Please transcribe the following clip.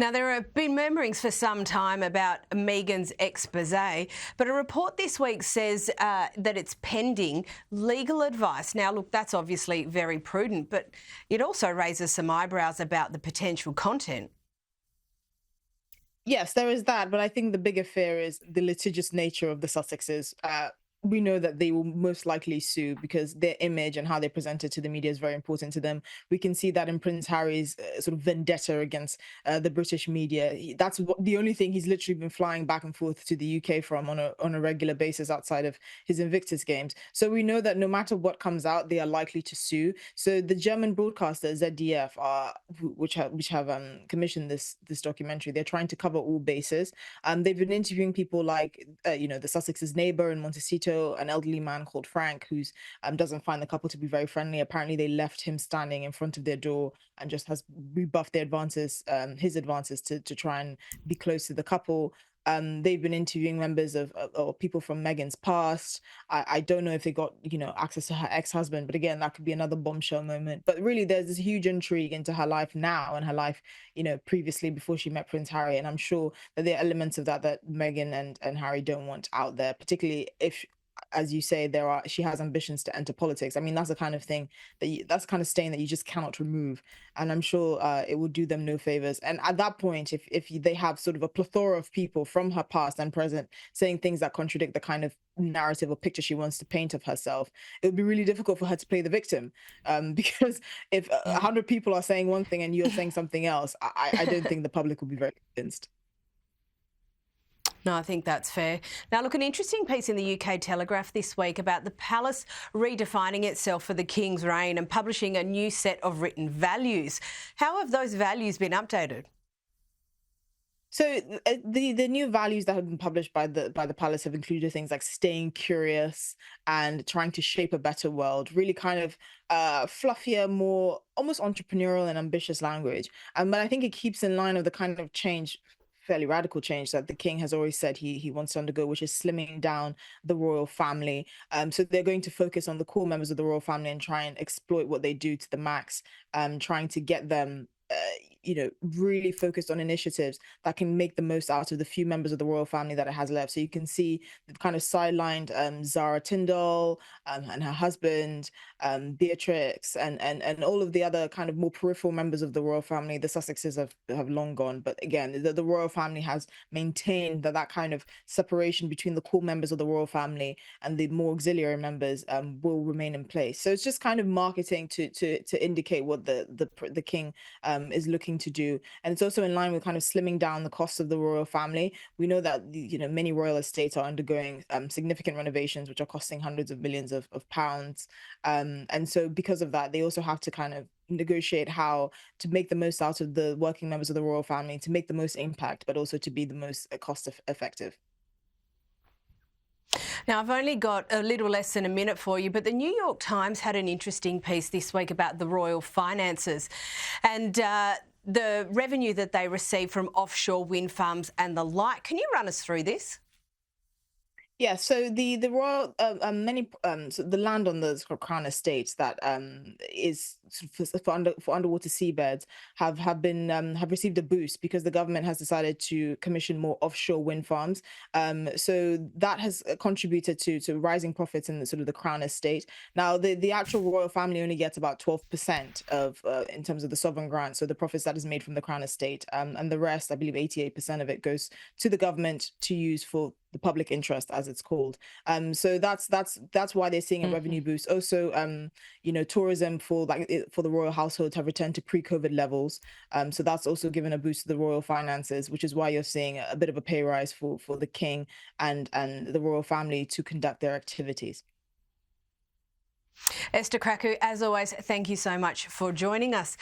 Now, there have been murmurings for some time about Meghan's expose, but a report this week says that it's pending legal advice. Now, look, that's obviously very prudent, but it also raises some eyebrows about the potential content. Yes, there is that, but I think the bigger fear is the litigious nature of the Sussexes. We know that they will most likely sue because their image and how they present it to the media is very important to them. We can see that in Prince Harry's sort of vendetta against the British media. The only thing he's literally been flying back and forth to the UK from on a regular basis outside of his Invictus games. So we know that no matter what comes out, they are likely to sue. So the German broadcaster ZDF, which have commissioned this documentary, they're trying to cover all bases. They've been interviewing people like the Sussex's neighbor in Montecito, an elderly man called Frank, who doesn't find the couple to be very friendly. Apparently, they left him standing in front of their door and just has rebuffed their advances, his advances to try and be close to the couple. They've been interviewing members of or people from Meghan's past. I don't know if they got access to her ex-husband, but again, that could be another bombshell moment. But really, there's this huge intrigue into her life now and her life, previously before she met Prince Harry. And I'm sure that there are elements of that Meghan and Harry don't want out there, particularly if, as you say, she has ambitions to enter politics. I mean, that's the kind of thing that's the kind of stain that you just cannot remove. And I'm sure it will do them no favors. And at that point, if they have sort of a plethora of people from her past and present saying things that contradict the kind of narrative or picture she wants to paint of herself, it would be really difficult for her to play the victim. Because if 100 people are saying one thing and you're saying something else, I don't think the public will be very convinced. No, I think that's fair. Now, look, an interesting piece in the UK Telegraph this week about the palace redefining itself for the King's reign and publishing a new set of written values. How have those values been updated? So the new values that have been published by the palace have included things like staying curious and trying to shape a better world. Really kind of fluffier, more almost entrepreneurial and ambitious language. But I think it keeps in line with the kind of change, fairly radical change, that the king has always said he wants to undergo, which is slimming down the royal family. So they're going to focus on the core members of the royal family and try and exploit what they do to the max, trying to get them really focused on initiatives that can make the most out of the few members of the royal family that it has left. So you can see the kind of sidelined Zara Tindall and her husband, Beatrix, and all of the other kind of more peripheral members of the royal family. The Sussexes have long gone, but again, the royal family has maintained that kind of separation between the core members of the royal family and the more auxiliary members will remain in place. So it's just kind of marketing to indicate what the king is looking to do. And it's also in line with kind of slimming down the costs of the royal family. We know that many royal estates are undergoing significant renovations, which are costing hundreds of millions of pounds. And so because of that, they also have to kind of negotiate how to make the most out of the working members of the royal family, to make the most impact, but also to be the most cost effective. Now, I've only got a little less than a minute for you, but the New York Times had an interesting piece this week about the royal finances and the revenue that they receive from offshore wind farms and the like. Can you run us through this? Yeah, so the royal so the land on the sort of Crown estates that is sort of for underwater seabeds have received a boost because the government has decided to commission more offshore wind farms. So that has contributed to rising profits in the sort of the Crown estate. Now the actual royal family only gets about 12% of in terms of the sovereign grant, so the profits that is made from the Crown estate, and the rest, I believe 88% of it, goes to the government to use for the public interest, as it's called. So that's why they're seeing a revenue boost. Also, tourism for the royal households have returned to pre-COVID levels. So that's also given a boost to the royal finances, which is why you're seeing a bit of a pay rise for the king and the royal family to conduct their activities. Esher Krakue, as always, thank you so much for joining us.